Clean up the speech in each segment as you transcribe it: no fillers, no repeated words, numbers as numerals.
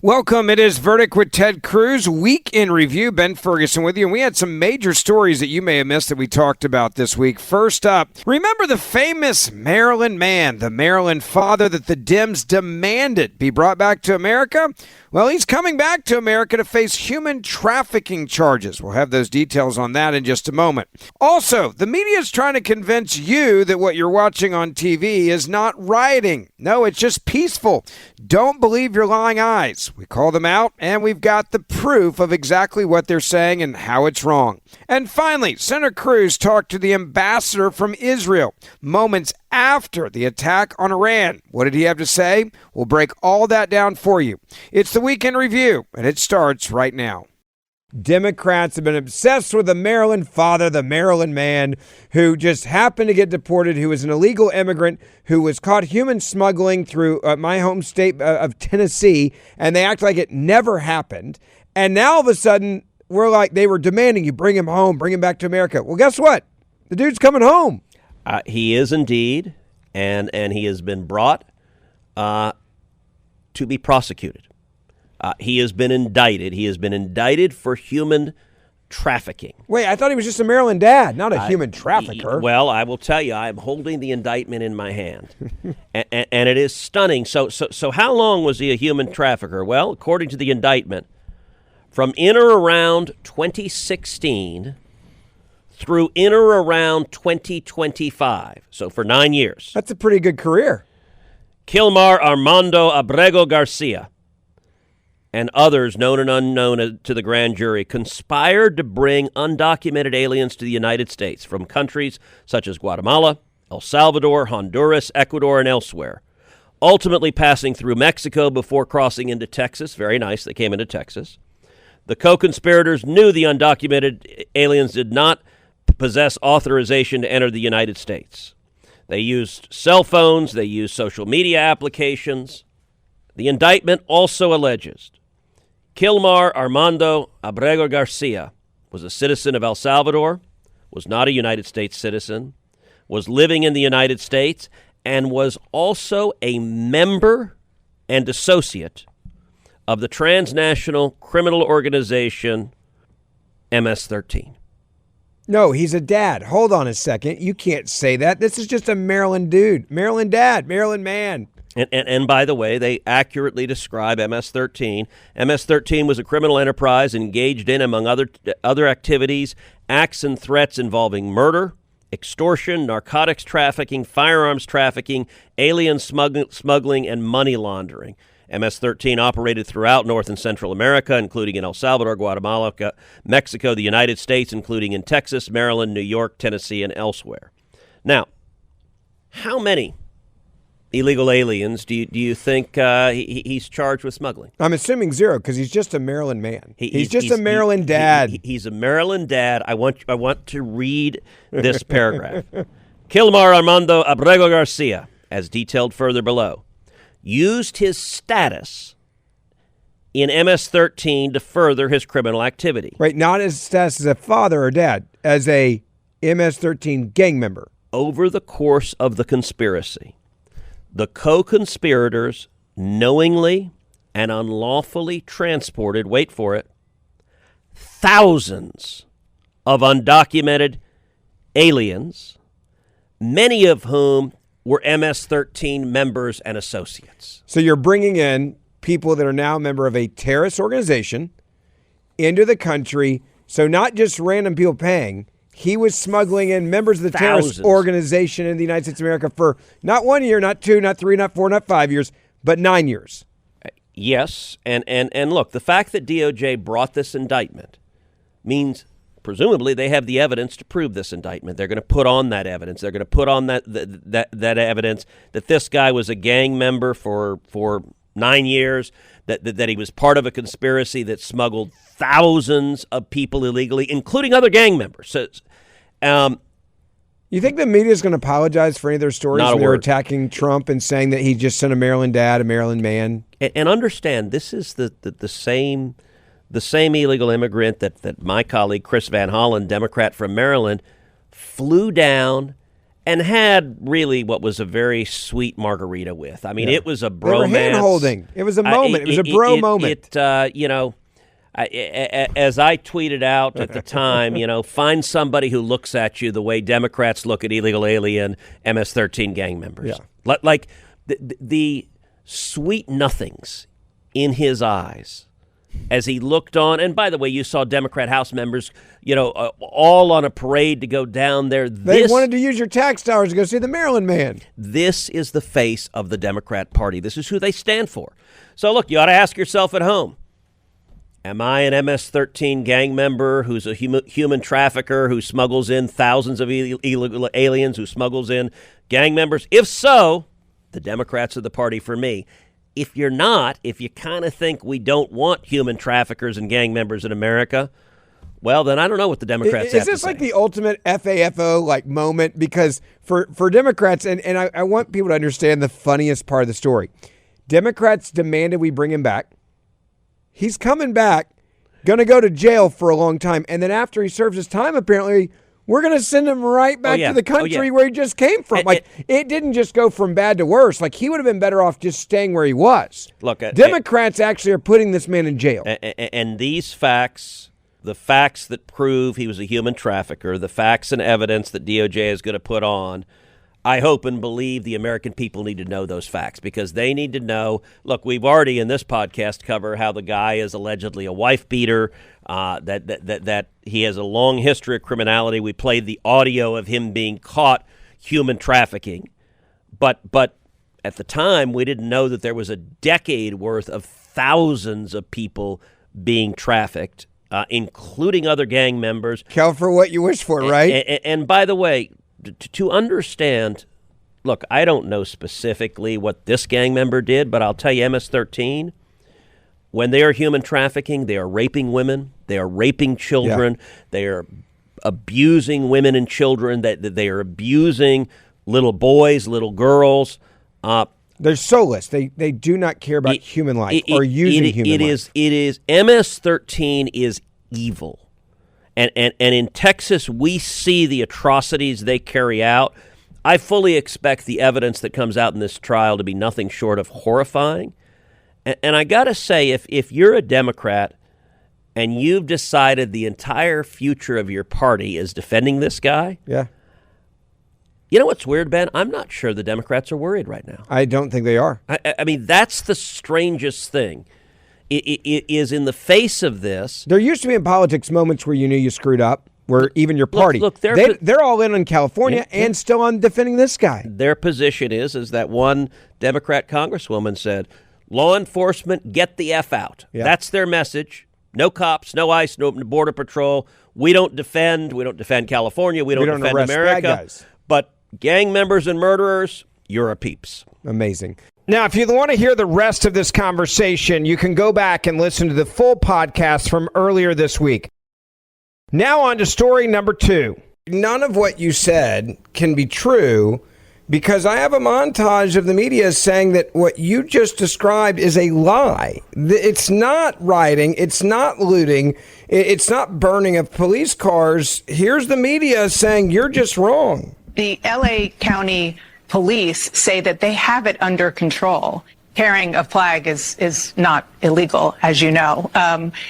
Welcome. It is Verdict with Ted Cruz, week in review. Ben Ferguson with you. And we had some major stories that you may have missed that we talked about this week. First up, remember the famous Maryland man, the Maryland father that the Dems demanded be brought back to America? Well, he's coming back to America to face human trafficking charges. We'll have those details on that in just a moment. Also, the media is trying to convince you that what you're watching on TV is not rioting. No, it's just peaceful. Don't believe your lying eyes. We call them out, and we've got the proof of exactly what they're saying and how it's wrong. And finally, Senator Cruz talked to the ambassador from Israel moments after the attack on Iran. What did he have to say? We'll break all that down for you. It's the Weekend Review, and it starts right now. Democrats have been obsessed with the Maryland father, the Maryland man who just happened to get deported, who was an illegal immigrant, who was caught human smuggling through my home state of Tennessee, and they act like it never happened. And now all of a sudden, we're like, they were demanding you bring him home, bring him back to America. Well, guess what? The dude's coming home. He is indeed, and he has been brought to be prosecuted. He has been indicted. He has been indicted for human trafficking. Wait, I thought he was just a Maryland dad, not a human trafficker. Well, I will tell you, I am holding the indictment in my hand, and it is stunning. So how long was he a human trafficker? Well, according to the indictment, from in or around 2016 through in or around 2025, so for 9 years. That's a pretty good career. Kilmar Armando Abrego Garcia and others known and unknown to the grand jury conspired to bring undocumented aliens to the United States from countries such as Guatemala, El Salvador, Honduras, Ecuador, and elsewhere, ultimately passing through Mexico before crossing into Texas. Very nice, they came into Texas. The co-conspirators knew the undocumented aliens did not possess authorization to enter the United States. They used cell phones, they used social media applications. The indictment also alleges Kilmar Armando Abrego Garcia was a citizen of El Salvador, was not a United States citizen, was living in the United States, and was also a member and associate of the transnational criminal organization MS-13. No, he's a dad. Hold on a second. You can't say that. This is just a Maryland dude. Maryland dad. Maryland man. And by the way, they accurately describe MS-13. MS-13 was a criminal enterprise engaged in, among other activities, acts and threats involving murder, extortion, narcotics trafficking, firearms trafficking, alien smuggling, and money laundering. MS-13 operated throughout North and Central America, including in El Salvador, Guatemala, Mexico, the United States, including in Texas, Maryland, New York, Tennessee, and elsewhere. Now, how many illegal aliens do you think he's charged with smuggling? I'm assuming zero because he's just a Maryland man. He's just a Maryland dad. He's a Maryland dad. I want to read this paragraph. Kilmar Armando Abrego Garcia, as detailed further below, used his status in MS-13 to further his criminal activity. Right, not his status as a father or dad, as a MS-13 gang member. Over the course of the conspiracy, the co-conspirators knowingly and unlawfully transported, wait for it, thousands of undocumented aliens, many of whom were MS-13 members and associates. So you're bringing in people that are now a member of a terrorist organization into the country. So not just random people paying. He was smuggling in members of the terrorist organization in the United States of America for not 1 year, not 2, not 3, not 4, not 5 years, but 9 years. Yes. And look, the fact that DOJ brought this indictment means presumably they have the evidence to prove this indictment. They're going to put on that evidence. They're going to put on that evidence that this guy was a gang member for 9 years, that he was part of a conspiracy that smuggled thousands of people illegally, including other gang members. So, you think the media is going to apologize for any of their stories when they're attacking Trump and saying that he just sent a Maryland dad, a Maryland man? And understand, this is the same illegal immigrant that my colleague Chris Van Hollen, Democrat from Maryland, flew down and had really what was a very sweet margarita with. I mean, it was a bromance. They were hand-holding. It was a moment. It was a bro moment. As I tweeted out at the time, find somebody who looks at you the way Democrats look at illegal alien MS-13 gang members. Yeah. Like the sweet nothings in his eyes as he looked on. And by the way, you saw Democrat House members, all on a parade to go down there. They wanted to use your tax dollars to go see the Maryland man. This is the face of the Democrat Party. This is who they stand for. So look, you ought to ask yourself at home, am I an MS-13 gang member who's a human trafficker who smuggles in thousands of illegal aliens, who smuggles in gang members? If so, the Democrats are the party for me. If you're not, if you kind of think we don't want human traffickers and gang members in America, well, then I don't know what the Democrats have to say. Is this like the ultimate FAFO moment? Because for Democrats, and I want people to understand the funniest part of the story. Democrats demanded we bring him back. He's coming back, going to go to jail for a long time. And then after he serves his time, apparently, we're going to send him right back to the country where he just came from. It didn't just go from bad to worse. Like, he would have been better off just staying where he was. Look, Democrats actually are putting this man in jail. And these facts, the facts that prove he was a human trafficker, the facts and evidence that DOJ is going to put on, I hope and believe the American people need to know those facts, because they need to know. Look, we've already in this podcast covered how the guy is allegedly a wife beater, that he has a long history of criminality. We played the audio of him being caught human trafficking. But at the time, we didn't know that there was a decade worth of thousands of people being trafficked, including other gang members. Count for what you wish for, right? And by the way, to understand, look, I don't know specifically what this gang member did, but I'll tell you, MS-13, when they are human trafficking, they are raping women, they are raping children, they are abusing women and children, that they are abusing little boys, little girls. They're soulless. They do not care about human life or using human life. It is MS-13 is evil. And in Texas, we see the atrocities they carry out. I fully expect the evidence that comes out in this trial to be nothing short of horrifying. And I got to say, if you're a Democrat and you've decided the entire future of your party is defending this guy, you know what's weird, Ben? I'm not sure the Democrats are worried right now. I don't think they are. I mean, that's the strangest thing. It is in the face of this. There used to be in politics moments where you knew you screwed up, where even your party, they're all in on California and still on defending this guy. Their position is that one Democrat congresswoman said, law enforcement, get the F out. Yeah. That's their message. No cops, no ICE, no Border Patrol. We don't defend California. We don't defend America. Bad guys. But gang members and murderers, you're a peeps. Amazing. Now, if you want to hear the rest of this conversation, you can go back and listen to the full podcast from earlier this week. Now on to story number 2. None of what you said can be true because I have a montage of the media saying that what you just described is a lie. It's not rioting. It's not looting. It's not burning of police cars. Here's the media saying you're just wrong. The LA County Police say that they have it under control. Carrying a flag is not illegal, as you know.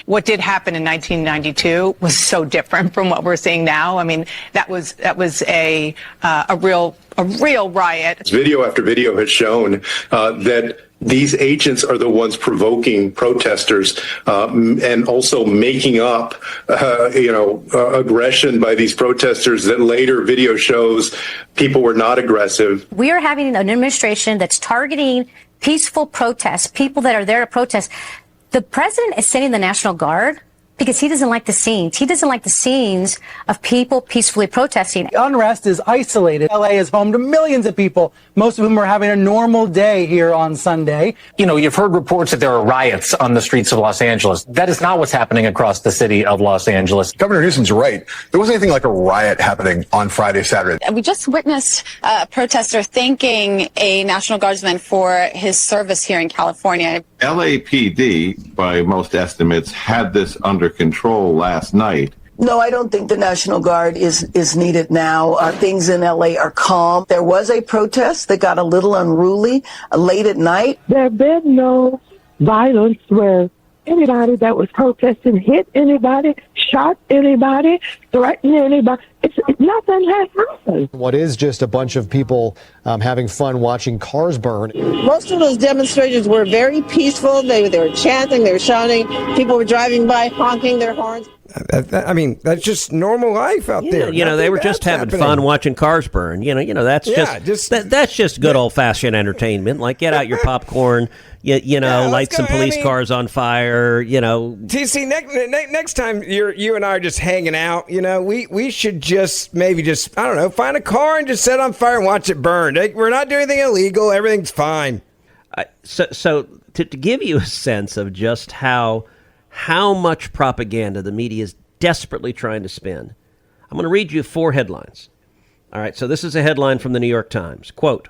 What did happen in 1992 was so different from what we're seeing now. I mean, that was a real riot. Video after video has shown that these agents are the ones provoking protesters and also making up, aggression by these protesters that later video shows people were not aggressive. We are having an administration that's targeting peaceful protests, people that are there to protest. The president is sending the National Guard because he doesn't like the scenes. He doesn't like the scenes of people peacefully protesting. Unrest is isolated. LA is home to millions of people, most of whom are having a normal day here on Sunday. You know, you've heard reports that there are riots on the streets of Los Angeles. That is not what's happening across the city of Los Angeles. Governor Newsom's right. There wasn't anything like a riot happening on Friday, Saturday. We just witnessed a protester thanking a National Guardsman for his service here in California. LAPD, by most estimates, had this under control last night. No, I don't think the National Guard is needed now. Things in LA are calm. There was a protest that got a little unruly late at night. There have been no violence where anybody that was protesting hit anybody, shot anybody, threatened anybody. Nothing has happened. What is just a bunch of people having fun watching cars burn? Most of those demonstrators were very peaceful. They were chanting, they were shouting. People were driving by, honking their horns. I mean, that's just normal life out there. You know, they were just having fun watching cars burn. That's that's just good old fashioned entertainment. Like, get out your popcorn. Light some police cars on fire. TC, next time you and I are just hanging out, we should just maybe I don't know, find a car and just set on fire and watch it burn. We're not doing anything illegal. Everything's fine. So to give you a sense of just how much propaganda the media is desperately trying to spin, I'm going to read you 4 headlines. All right, so this is a headline from the New York Times. Quote,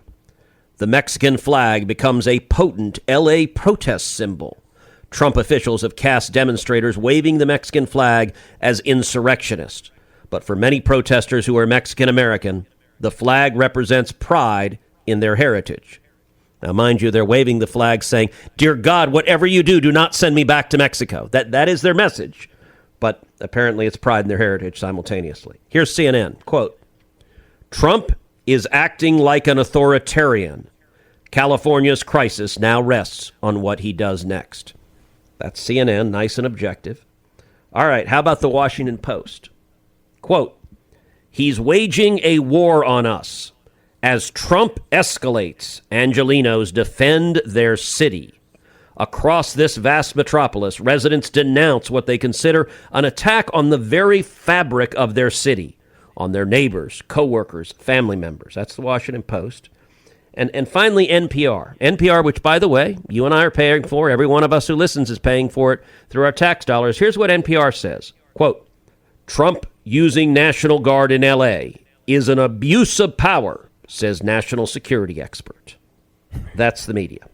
"The Mexican flag becomes a potent L.A. protest symbol. Trump officials have cast demonstrators waving the Mexican flag as insurrectionist. But for many protesters who are Mexican-American, the flag represents pride in their heritage." Now, mind you, they're waving the flag saying, "Dear God, whatever you do, do not send me back to Mexico." That is their message. But apparently it's pride in their heritage simultaneously. Here's CNN. Quote, "Trump is acting like an authoritarian. California's crisis now rests on what he does next." That's CNN, nice and objective. All right, how about the Washington Post? Quote, "He's waging a war on us. As Trump escalates, Angelenos defend their city. Across this vast metropolis, residents denounce what they consider an attack on the very fabric of their city, on their neighbors, coworkers, family members." That's the Washington Post. And finally, NPR. NPR, which, by the way, you and I are paying for. Every one of us who listens is paying for it through our tax dollars. Here's what NPR says. Quote, "Trump using National Guard in L.A. is an abuse of power, says national security expert." That's the media.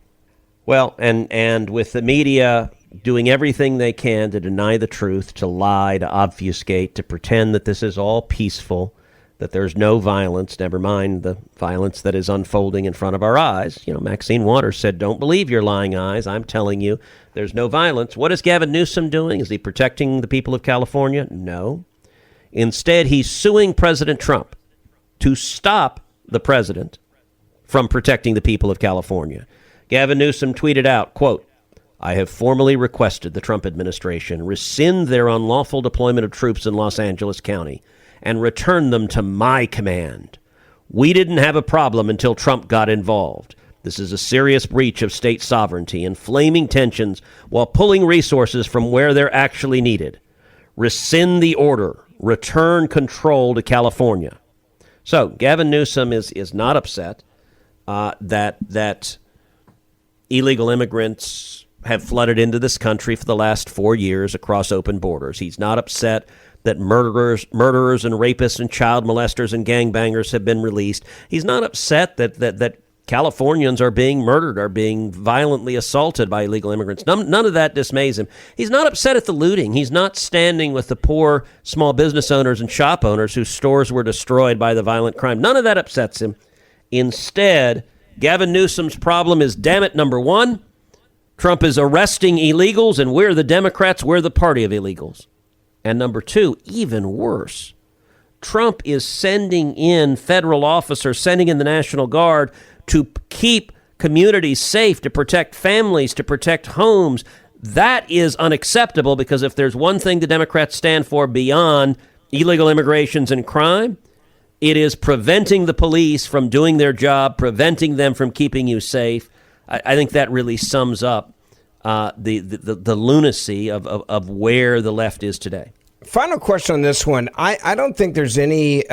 Well, and with the media doing everything they can to deny the truth, to lie, to obfuscate, to pretend that this is all peaceful, that there's no violence, never mind the violence that is unfolding in front of our eyes. Maxine Waters said, "Don't believe your lying eyes. I'm telling you there's no violence." What is Gavin Newsom doing? Is he protecting the people of California? No. Instead, he's suing President Trump to stop the president from protecting the people of California. Gavin Newsom tweeted out, quote, "I have formally requested the Trump administration rescind their unlawful deployment of troops in Los Angeles County and return them to my command. We didn't have a problem until Trump got involved. This is a serious breach of state sovereignty, inflaming tensions while pulling resources from where they're actually needed. Rescind the order. Return control to California." So Gavin Newsom is not upset that illegal immigrants have flooded into this country for the last 4 years across open borders. He's not upset that murderers and rapists and child molesters and gangbangers have been released. He's not upset that Californians are being murdered, are being violently assaulted by illegal immigrants. None of that dismays him. He's not upset at the looting. He's not standing with the poor small business owners and shop owners whose stores were destroyed by the violent crime. None of that upsets him. Instead, Gavin Newsom's problem is, damn it, number one, Trump is arresting illegals, and we're the Democrats, we're the party of illegals. And number two, even worse, Trump is sending in federal officers, sending in the National Guard to keep communities safe, to protect families, to protect homes. That is unacceptable, because if there's one thing the Democrats stand for beyond illegal immigrations and crime, it is preventing the police from doing their job, preventing them from keeping you safe. I think that really sums up the lunacy of where the left is today. Final question on this one. I don't think there's any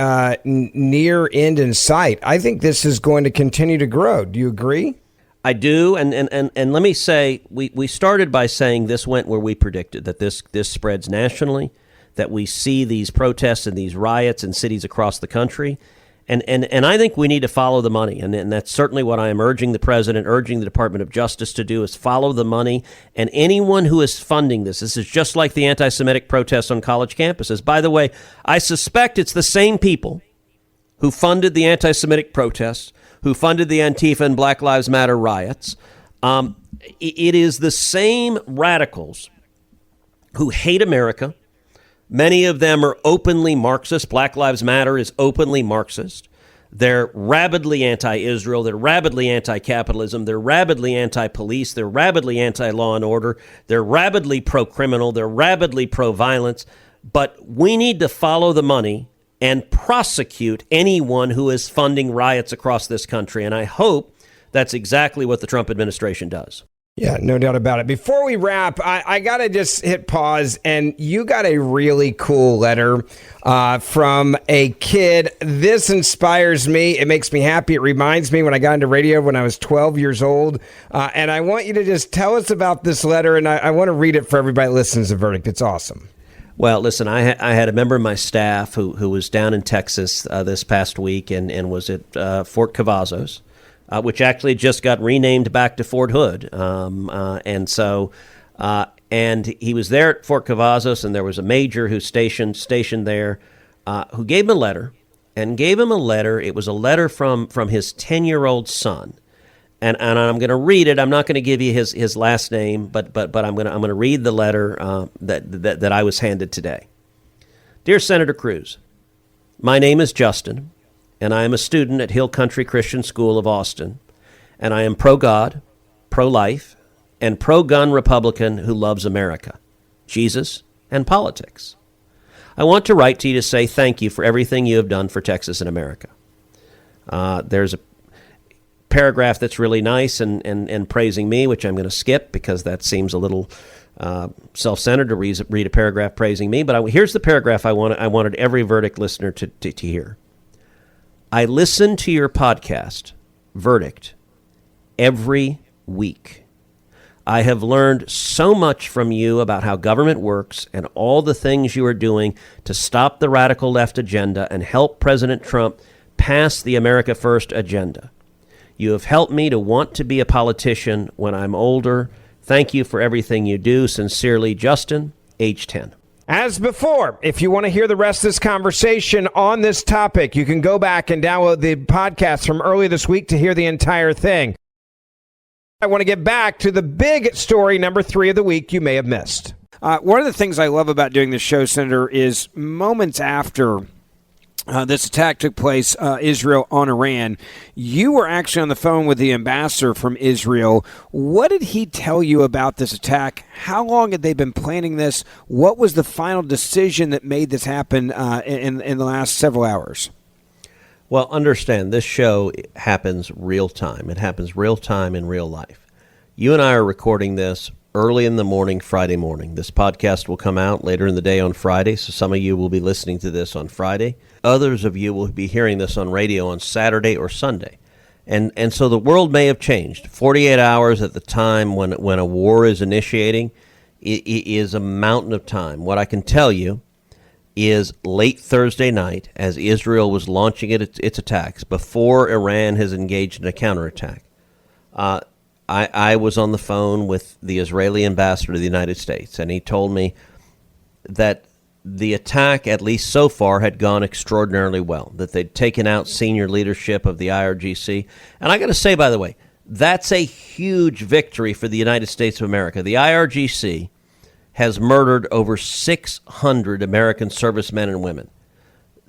near end in sight. I think this is going to continue to grow. Do you agree? I do, and let me say, we started by saying this went where we predicted, that this spreads nationally, that we see these protests and these riots in cities across the country. And I think we need to follow the money. And that's certainly what I am urging the president, urging the Department of Justice to do, is follow the money. And anyone who is funding this is just like the anti-Semitic protests on college campuses. By the way, I suspect it's the same people who funded the anti-Semitic protests, who funded the Antifa and Black Lives Matter riots. It is the same radicals who hate America. Many of them are openly Marxist. Black Lives Matter is openly Marxist. They're rabidly anti-Israel. They're rabidly anti-capitalism. They're rabidly anti-police. They're rabidly anti-law and order. They're rabidly pro-criminal. They're rabidly pro-violence. But we need to follow the money and prosecute anyone who is funding riots across this country. And I hope that's exactly what the Trump administration does. Yeah, no doubt about it. Before we wrap, I got to just hit pause, and you got a really cool letter from a kid. This inspires me. It makes me happy. It reminds me when I got into radio when I was 12 years old. And I want you to just tell us about this letter, and I want to read it for everybody that listens to Verdict. It's awesome. Well, listen, I had a member of my staff who was down in Texas this past week and was at Fort Cavazos. Which actually just got renamed back to Fort Hood. And he was there at Fort Cavazos, and there was a major who's stationed there who gave him a letter. It was a letter from his 10-year-old son. And I'm going to read it. I'm not going to give you his last name, but I'm going to read the letter that I was handed today. Dear Senator Cruz, my name is Justin, and I am a student at Hill Country Christian School of Austin, and I am pro-God, pro-life, and pro-gun Republican who loves America, Jesus, and politics. I want to write to you to say thank you for everything you have done for Texas and America. There's a paragraph that's really nice and praising me, which I'm going to skip because that seems a little self-centered to read a paragraph praising me. But here's the paragraph I wanted every Verdict listener to hear. I listen to your podcast, Verdict, every week. I have learned so much from you about how government works and all the things you are doing to stop the radical left agenda and help President Trump pass the America First agenda. You have helped me to want to be a politician when I'm older. Thank you for everything you do. Sincerely, Justin, age 10. As before, if you want to hear the rest of this conversation on this topic, you can go back and download the podcast from earlier this week to hear the entire thing. I want to get back to the big story, number 3 of the week you may have missed. One of the things I love about doing this show, Senator, is moments after this attack took place, Israel on Iran, you were actually on the phone with the ambassador from Israel. What did he tell you about this attack? How long had they been planning this? What was the final decision that made this happen in the last several hours? Well, understand, this show happens real time. It happens real time in real life. You and I are recording this early in the morning, Friday morning. This podcast will come out later in the day on Friday, so some of you will be listening to this on Friday. Others of you will be hearing this on radio on Saturday or Sunday. And so the world may have changed. 48 hours at the time when a war is initiating it is a mountain of time. What I can tell you is late Thursday night, as Israel was launching its attacks, before Iran has engaged in a counterattack, I was on the phone with the Israeli ambassador to the United States, and he told me that the attack, at least so far, had gone extraordinarily well, that they'd taken out senior leadership of the IRGC. And I got to say, by the way, that's a huge victory for the United States of America. The IRGC has murdered over 600 American servicemen and women.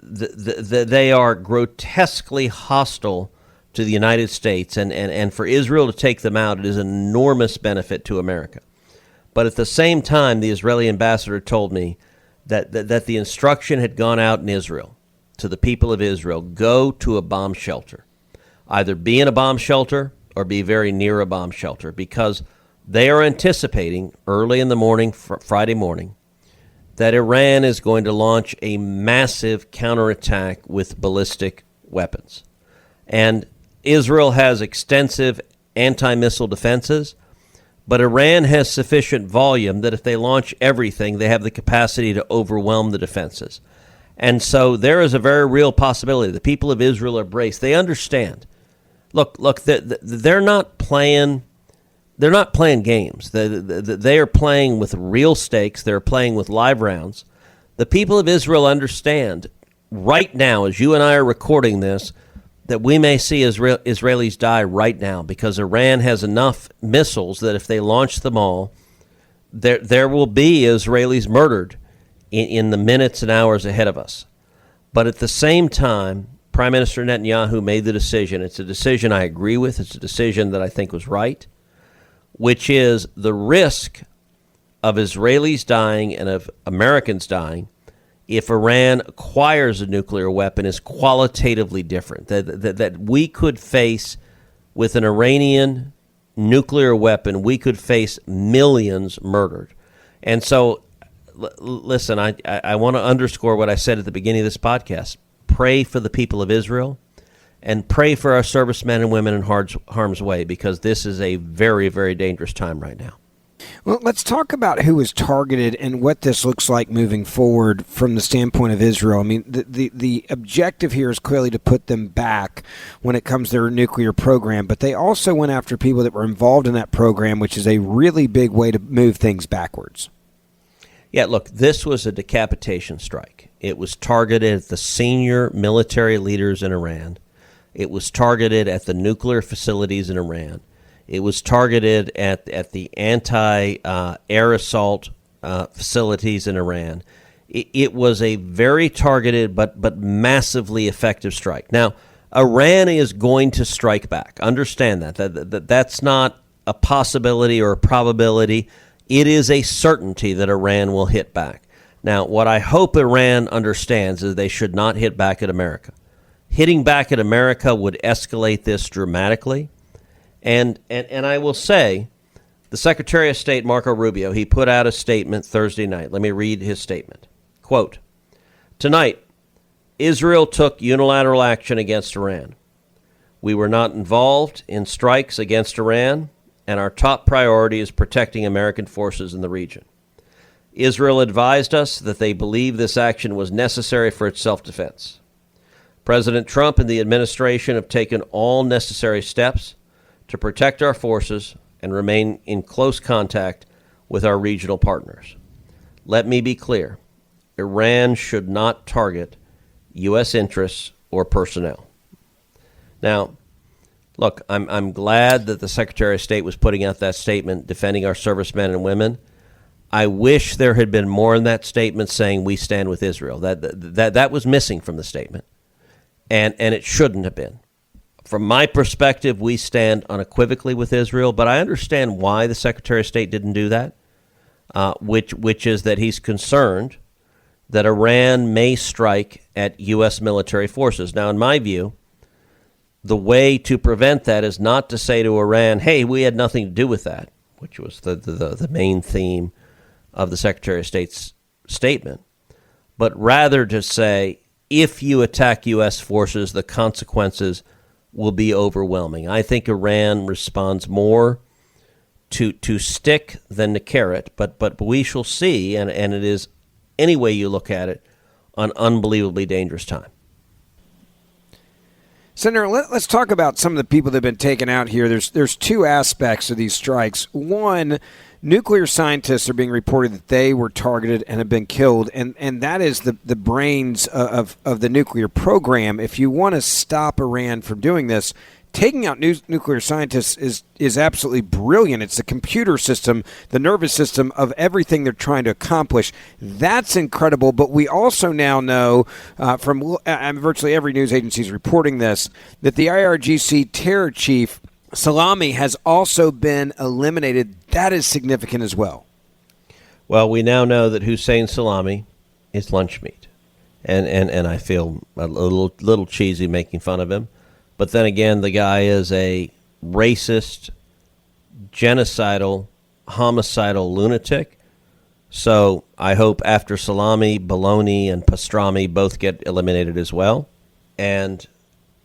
They are grotesquely hostile to the United States, and for Israel to take them out, it is an enormous benefit to America. But at the same time, the Israeli ambassador told me that the instruction had gone out in Israel to the people of Israel, go to a bomb shelter. Either be in a bomb shelter or be very near a bomb shelter, because they are anticipating early in the morning, Friday morning, that Iran is going to launch a massive counterattack with ballistic weapons. And Israel has extensive anti-missile defenses, but Iran has sufficient volume that if they launch everything, they have the capacity to overwhelm the defenses. And so there is a very real possibility. The people of Israel are braced. They understand. Look, they're not playing. They're not playing games. They are playing with real stakes. They're playing with live rounds. The people of Israel understand right now, as you and I are recording this, that we may see Israelis die right now because Iran has enough missiles that if they launch them all, there will be Israelis murdered in the minutes and hours ahead of us. But at the same time, Prime Minister Netanyahu made the decision. It's a decision I agree with. It's a decision that I think was right, which is the risk of Israelis dying and of Americans dying if Iran acquires a nuclear weapon is qualitatively different. That we could face, with an Iranian nuclear weapon, we could face millions murdered. And so, listen, I want to underscore what I said at the beginning of this podcast. Pray for the people of Israel and pray for our servicemen and women in harm's way, because this is a very, very dangerous time right now. Well, let's talk about who was targeted and what this looks like moving forward from the standpoint of Israel. I mean, the objective here is clearly to put them back when it comes to their nuclear program, but they also went after people that were involved in that program, which is a really big way to move things backwards. Yeah, look, this was a decapitation strike. It was targeted at the senior military leaders in Iran. It was targeted at the nuclear facilities in Iran. It was targeted at the anti-air assault facilities in Iran. It was a very targeted but massively effective strike. Now, Iran is going to strike back. Understand that. That's not a possibility or a probability. It is a certainty that Iran will hit back. Now, what I hope Iran understands is they should not hit back at America. Hitting back at America would escalate this dramatically. And I will say, the Secretary of State, Marco Rubio, he put out a statement Thursday night. Let me read his statement. Quote, "Tonight, Israel took unilateral action against Iran. We were not involved in strikes against Iran, and our top priority is protecting American forces in the region. Israel advised us that they believe this action was necessary for its self-defense. President Trump and the administration have taken all necessary steps to protect our forces and remain in close contact with our regional partners. Let me be clear. Iran should not target U.S. interests or personnel." Now, look, I'm glad that the Secretary of State was putting out that statement defending our servicemen and women. I wish there had been more in that statement saying we stand with Israel. That was missing from the statement, and it shouldn't have been. From my perspective, we stand unequivocally with Israel, but I understand why the Secretary of State didn't do that, which is that he's concerned that Iran may strike at U.S. military forces. Now, in my view, the way to prevent that is not to say to Iran, hey, we had nothing to do with that, which was the main theme of the Secretary of State's statement, but rather to say, if you attack U.S. forces, the consequences will be overwhelming. I think Iran responds more to stick than to carrot, but we shall see, and it is, any way you look at it, an unbelievably dangerous time. Senator, let's talk about some of the people that have been taken out here. There's two aspects of these strikes. One, nuclear scientists are being reported that they were targeted and have been killed, and that is the brains of the nuclear program. If you want to stop Iran from doing this, taking out nuclear scientists is absolutely brilliant. It's the computer system, the nervous system of everything they're trying to accomplish. That's incredible. But we also now know from virtually every news agency is reporting this, that the IRGC terror chief, Salami, has also been eliminated. That is significant as well. Well, we now know that Hussein Salami is lunch meat. And I feel a little cheesy making fun of him. But then again, the guy is a racist, genocidal, homicidal lunatic. So I hope after Salami, Bologna, and Pastrami both get eliminated as well. And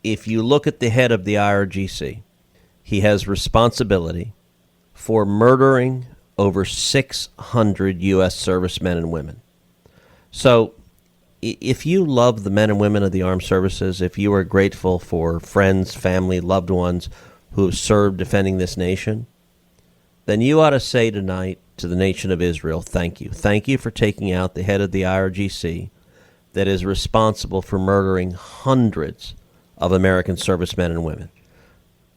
if you look at the head of the IRGC, he has responsibility for murdering over 600 U.S. servicemen and women. So if you love the men and women of the armed services, if you are grateful for friends, family, loved ones who have served defending this nation, then you ought to say tonight to the nation of Israel, thank you. Thank you for taking out the head of the IRGC that is responsible for murdering hundreds of American servicemen and women.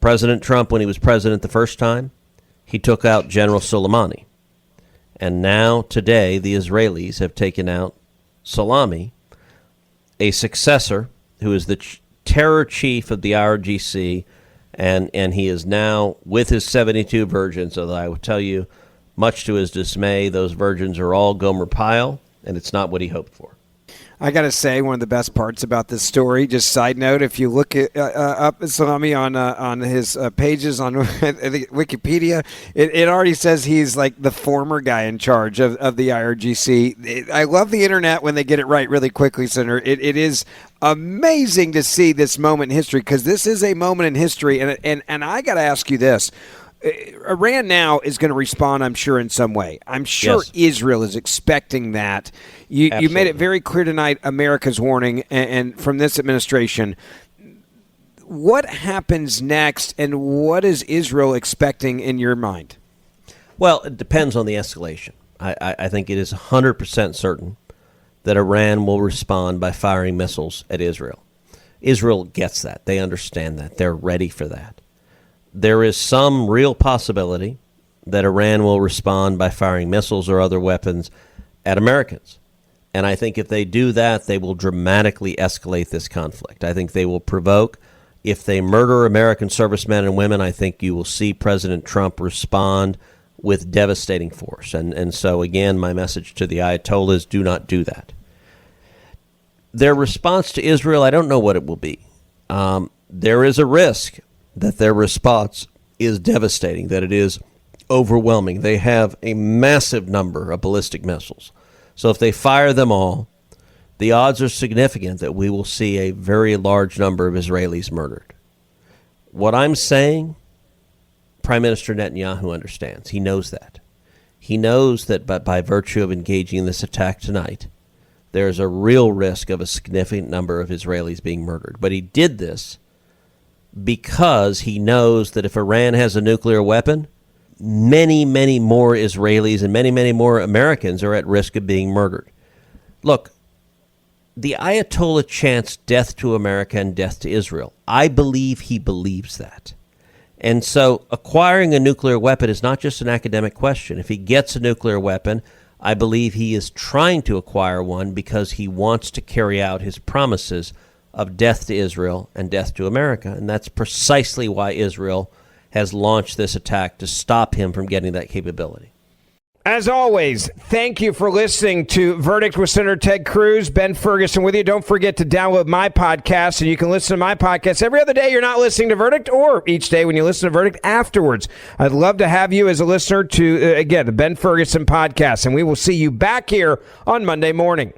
President Trump, when he was president the first time, he took out General Soleimani. And now, today, the Israelis have taken out Salami, a successor who is the terror chief of the IRGC, and he is now with his 72 virgins, although I will tell you, much to his dismay, those virgins are all Gomer Pyle, and it's not what he hoped for. I got to say, one of the best parts about this story, just side note, if you look at up Salami on his pages on Wikipedia, it already says he's like the former guy in charge of the IRGC. I love the internet when they get it right really quickly, Senator. It is amazing to see this moment in history, because this is a moment in history, and I got to ask you this. Iran now is going to respond, I'm sure, in some way. I'm sure yes. Israel is expecting that. You made it very clear tonight, America's warning, and from this administration. What happens next, and what is Israel expecting in your mind? Well, it depends on the escalation. I think it is 100% certain that Iran will respond by firing missiles at Israel. Israel gets that. They understand that. They're ready for that. There is some real possibility that Iran will respond by firing missiles or other weapons at Americans. And I think if they do that, they will dramatically escalate this conflict. I think they will provoke. If they murder American servicemen and women, I think you will see President Trump respond with devastating force. And so, again, my message to the Ayatollahs, do not do that. Their response to Israel, I don't know what it will be. There is a risk that their response is devastating, that it is overwhelming. They have a massive number of ballistic missiles. So if they fire them all, the odds are significant that we will see a very large number of Israelis murdered. What I'm saying, Prime Minister Netanyahu understands. He knows that. He knows that by virtue of engaging in this attack tonight, there's a real risk of a significant number of Israelis being murdered. But he did this because he knows that if Iran has a nuclear weapon, many, many more Israelis and many, many more Americans are at risk of being murdered. Look, the Ayatollah chants death to America and death to Israel. I believe he believes that. And so acquiring a nuclear weapon is not just an academic question. If he gets a nuclear weapon, I believe he is trying to acquire one because he wants to carry out his promises of death to Israel and death to America. And that's precisely why Israel has launched this attack, to stop him from getting that capability. As always, thank you for listening to Verdict with Senator Ted Cruz. Ben Ferguson with you. Don't forget to download my podcast, and you can listen to my podcast every other day you're not listening to Verdict, or each day when you listen to Verdict afterwards. I'd love to have you as a listener to, again, the Ben Ferguson podcast, and we will see you back here on Monday morning.